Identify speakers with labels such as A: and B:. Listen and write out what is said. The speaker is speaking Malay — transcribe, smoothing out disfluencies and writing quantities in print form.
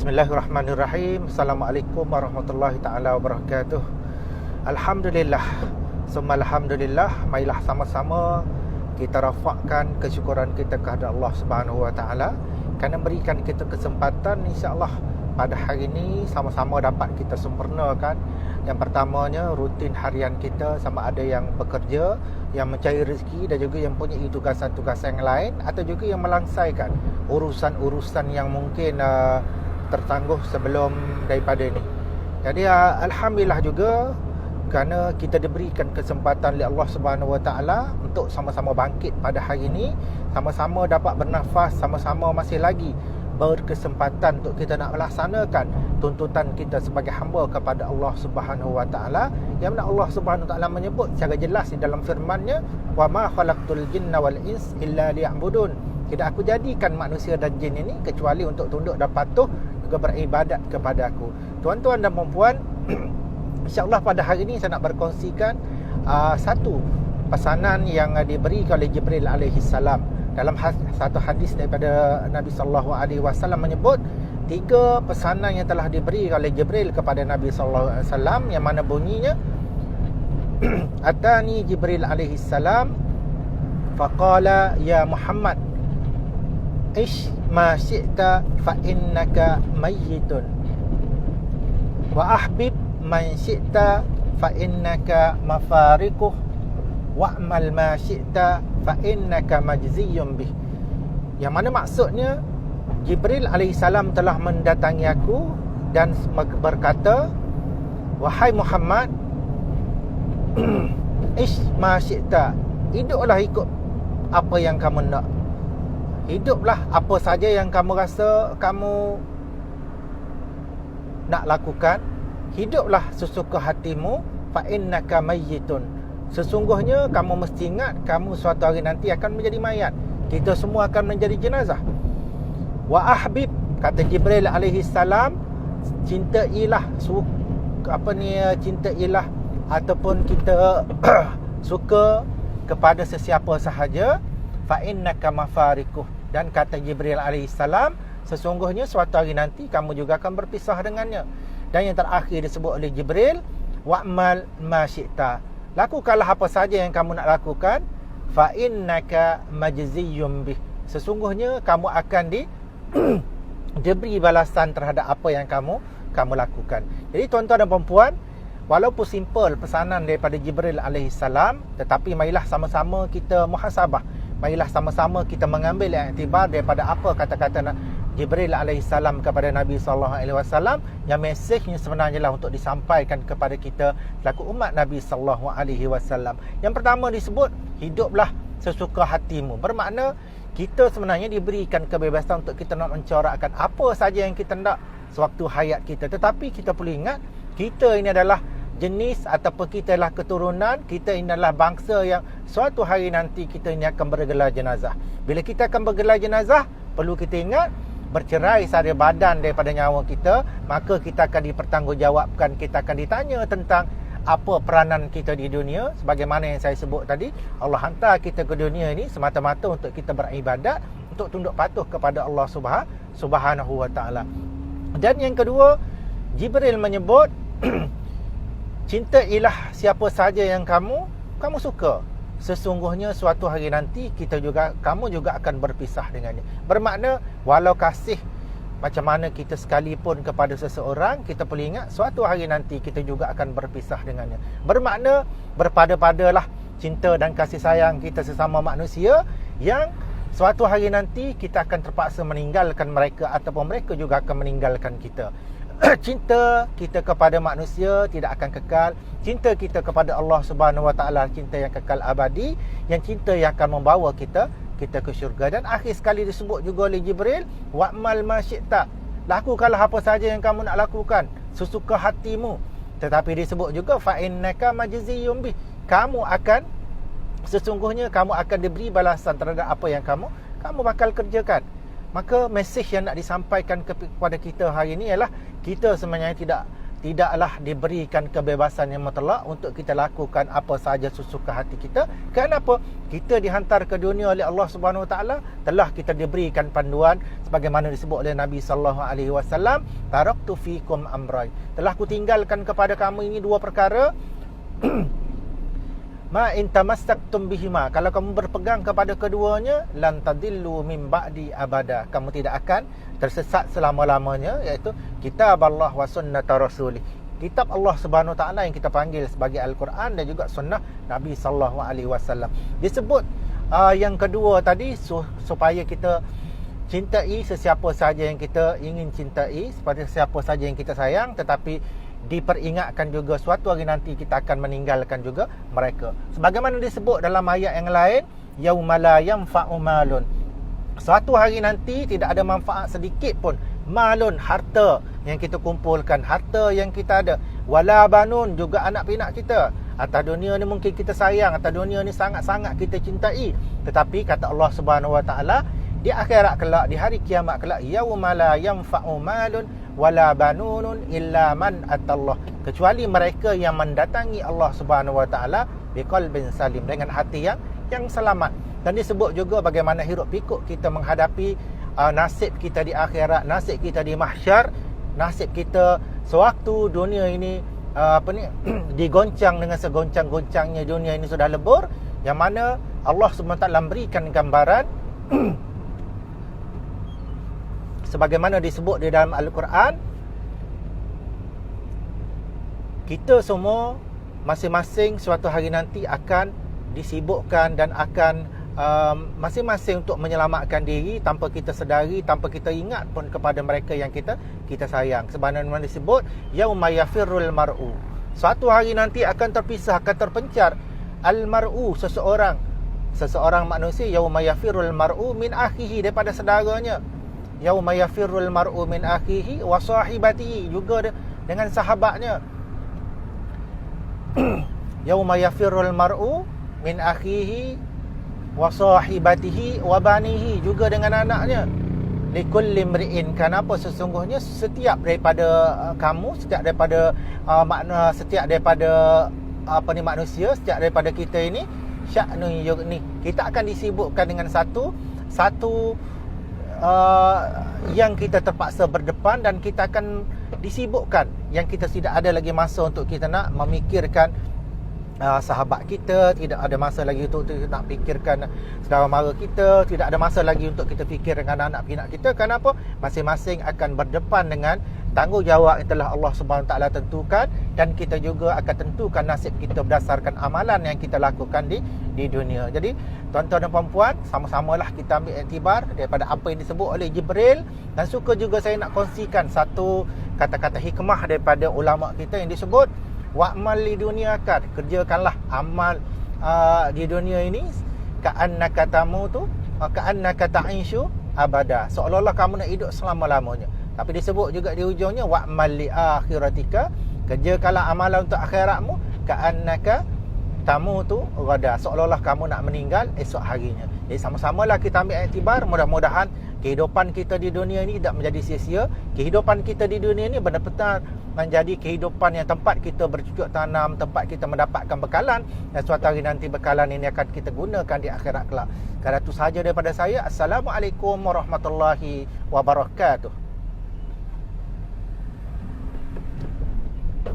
A: Bismillahirrahmanirrahim. Assalamualaikum warahmatullahi taala wabarakatuh. Alhamdulillah, summa alhamdulillah. Marilah sama-sama kita rafakkan kesyukuran kita kepada Allah Subhanahu wa taala kerana berikan kita kesempatan, insya-Allah pada hari ini sama-sama dapat kita sempurnakan. Yang pertamanya, rutin harian kita, sama ada yang bekerja, yang mencari rezeki, dan juga yang punya tugasan-tugasan yang lain, atau juga yang melangsaikan urusan-urusan yang mungkin tertangguh sebelum daripada ini. Jadi alhamdulillah juga kerana kita diberikan kesempatan oleh Allah Subhanahu Wa Taala untuk sama-sama bangkit pada hari ini, sama-sama dapat bernafas, sama-sama masih lagi berkesempatan untuk kita nak melaksanakan tuntutan kita sebagai hamba kepada Allah Subhanahu Wa Taala, yang mana Allah Subhanahu Wa Taala menyebut secara jelas di dalam firman-Nya, wa ma khalaqtul jinna wal ins illa liya'budun. Tidak aku jadikan manusia dan jin ini kecuali untuk tunduk dan patuh juga beribadat kepada aku. Tuan-tuan dan puan-puan, insya-Allah pada hari ini saya nak berkongsikan satu pesanan yang diberikan oleh Jibril alaihi salam. Dalam satu hadis daripada Nabi sallallahu alaihi wasallam menyebut 3 pesanan yang telah diberi oleh Jibril kepada Nabi sallallahu alaihi wasallam, yang mana bunyinya Atani Jibril alaihi salam faqala ya Muhammad ish ma syi'ta fa innaka mayyitun wa ahbib man syi'ta fa innaka mafariquh wa'mal ma syi'ta fa innaka majziyun bih. Yang mana maksudnya, Jibril alaihissalam telah mendatangi aku dan berkata, wahai Muhammad, ish ma syi'ta, hiduplah ikut apa yang kamu nak. Hiduplah apa saja yang kamu rasa kamu nak lakukan. Hiduplah sesuka hatimu, fa innaka mayyitun. Sesungguhnya kamu mesti ingat, kamu suatu hari nanti akan menjadi mayat. Kita semua akan menjadi jenazah. Wa ahbib, kata Jibril alaihi salam, cintailah cintailah ataupun kita suka kepada sesiapa sahaja, fa innaka mafariquh. Dan kata Jibril alaihi salam, sesungguhnya suatu hari nanti kamu juga akan berpisah dengannya. Dan yang terakhir disebut oleh Jibril, wa'mal ma syi'ta, lakukanlah apa saja yang kamu nak lakukan, fa innaka majziyun bih, sesungguhnya kamu akan diberi balasan terhadap apa yang kamu lakukan. Jadi tuan-tuan dan puan-puan, walaupun simple pesanan daripada Jibril alaihi salam, tetapi marilah sama-sama kita muhasabah. Marilah sama-sama kita mengambil iktibar daripada apa kata-kata Jibril alaihi salam kepada Nabi sallallahu alaihi wasallam, yang mesejnya sebenarnya lah untuk disampaikan kepada kita selaku umat Nabi sallallahu alaihi wasallam. Yang pertama disebut, hiduplah sesuka hatimu. Bermakna kita sebenarnya diberikan kebebasan untuk kita nak mencorakkan apa saja yang kita nak sewaktu hayat kita. Tetapi kita perlu ingat, kita ini adalah jenis ataupun kita adalah keturunan, kita ini adalah bangsa yang suatu hari nanti kita ini akan bergelar jenazah. Bila kita akan bergelar jenazah, perlu kita ingat, bercerai sara badan daripada nyawa kita, maka kita akan dipertanggungjawabkan, kita akan ditanya tentang apa peranan kita di dunia. Sebagaimana yang saya sebut tadi, Allah hantar kita ke dunia ini semata-mata untuk kita beribadat, untuk tunduk patuh kepada Allah Subhanahu wa taala. Dan yang kedua, Jibril menyebut cintailah siapa saja yang kamu suka. Sesungguhnya suatu hari nanti kamu juga akan berpisah dengannya. Bermakna walau kasih macam mana kita sekalipun kepada seseorang, kita perlu ingat suatu hari nanti kita juga akan berpisah dengannya. Bermakna berpada-padalah cinta dan kasih sayang kita sesama manusia, yang suatu hari nanti kita akan terpaksa meninggalkan mereka, ataupun mereka juga akan meninggalkan kita. Cinta kita kepada manusia tidak akan kekal. Cinta kita kepada Allah Subhanahu Wa Taala cinta yang kekal abadi, yang cinta yang akan membawa kita ke syurga. Dan akhir sekali disebut juga oleh Jibril, wa'mal ma syi'ta, lakukanlah apa saja yang kamu nak lakukan sesuka hatimu. Tetapi disebut juga fa innaka majziyun bih, sesungguhnya kamu akan diberi balasan terhadap apa yang kamu bakal kerjakan. Maka mesej yang nak disampaikan kepada kita hari ini ialah, kita sebenarnya tidaklah diberikan kebebasan yang mutlak untuk kita lakukan apa sahaja sesuka hati kita. Kenapa? Kita dihantar ke dunia oleh Allah Subhanahu Wa Taala, telah kita diberikan panduan sebagaimana disebut oleh Nabi sallallahu alaihi wasallam, taraktu fikum amrai. Telah kutinggalkan kepada kamu ini dua perkara. Ma in tamassaktum bihima, kalau kamu berpegang kepada keduanya, lan tadillu min ba'di abada, kamu tidak akan tersesat selama-lamanya, iaitu kitab Allah wa sunnat rasulih, kitab Allah Subhanahu taala yang kita panggil sebagai Al-Quran dan juga sunnah Nabi sallallahu alaihi wasallam. Disebut yang kedua tadi supaya kita cintai sesiapa sahaja yang kita ingin cintai, seperti siapa sahaja yang kita sayang, tetapi diperingatkan juga suatu hari nanti kita akan meninggalkan juga mereka. Sebagaimana disebut dalam ayat yang lain, yauma la yanfa'u malun, suatu hari nanti tidak ada manfaat sedikit pun, malun, harta yang kita kumpulkan, harta yang kita ada, wala banun, juga anak pinak kita. Atas dunia ni mungkin kita sayang, atas dunia ni sangat-sangat kita cintai, tetapi kata Allah Subhanahu Wa Taala, di akhirat kelak, di hari kiamat kelak, yauma la yanfa'u malun wala banunun illa man atallah, kecuali mereka yang mendatangi Allah Subhanahu Wa Taala biqalbin salim, dengan hati yang selamat. Dan disebut juga bagaimana hiruk pikuk kita menghadapi nasib kita di akhirat, nasib kita di mahsyar, nasib kita sewaktu dunia ini digoncang dengan segoncang-goncangnya dunia ini sudah lebur, yang mana Allah Subhanahu Wa Taala berikan gambaran sebagaimana disebut di dalam Al-Quran, kita semua masing-masing suatu hari nanti akan disibukkan dan akan masing-masing untuk menyelamatkan diri tanpa kita sedari, tanpa kita ingat pun kepada mereka yang kita sayang. Sebagaimana disebut, yauma yafirrul mar'u, suatu hari nanti akan terpisah, akan terpencar, al-mar'u, seseorang manusia, yauma yafirrul mar'u min akhihi, daripada saudaranya, yauma yafirrul mar'u min akhihi wa sahibatihi, juga dengan sahabatnya. Yauma yafirrul mar'u min akhihi wa sahibatihi wa banihi, juga dengan anaknya. Likulli mri'in, kenapa? Sesungguhnya setiap daripada kamu, setiap daripada manusia, setiap daripada kita ini, sya'nun yughni, kita akan disibukkan dengan satu yang kita terpaksa berdepan, dan kita akan disibukkan yang kita tidak ada lagi masa untuk kita nak memikirkan sahabat kita, tidak ada masa lagi untuk kita nak fikirkan saudara mara kita, tidak ada masa lagi untuk kita fikir dengan anak pinak kita. Kenapa? Masing-masing akan berdepan dengan tanggungjawab yang telah Allah Subhanahu Taala tentukan, dan kita juga akan tentukan nasib kita berdasarkan amalan yang kita lakukan di dunia. Jadi tuan-tuan dan puan-puan, sama-samalah kita ambil iktibar daripada apa yang disebut oleh Jibril, dan suka juga saya nak kongsikan satu kata-kata hikmah daripada ulama kita yang disebut, wa'mal li dunyaka, kerjakanlah amal di dunia ini, ka'annaka tamutu ka'annaka ta'ishu abada, seolah-olah kamu nak hidup selama-lamanya. Tapi disebut juga di hujungnya, wa'mal li akhiratika, kerjakanlah amalan untuk akhiratmu, ka'annaka tamutu ghada, seolah-olah kamu nak meninggal esok harinya. Jadi sama-samalah kita ambil iktibar, mudah-mudahan kehidupan kita di dunia ini tidak menjadi sia-sia. Kehidupan kita di dunia ini benar-benar menjadi kehidupan yang tempat kita bercucuk tanam, tempat kita mendapatkan bekalan, dan suatu hari nanti bekalan ini akan kita gunakan di akhirat kelak. Kerana itu sahaja daripada saya. Assalamualaikum warahmatullahi wabarakatuh.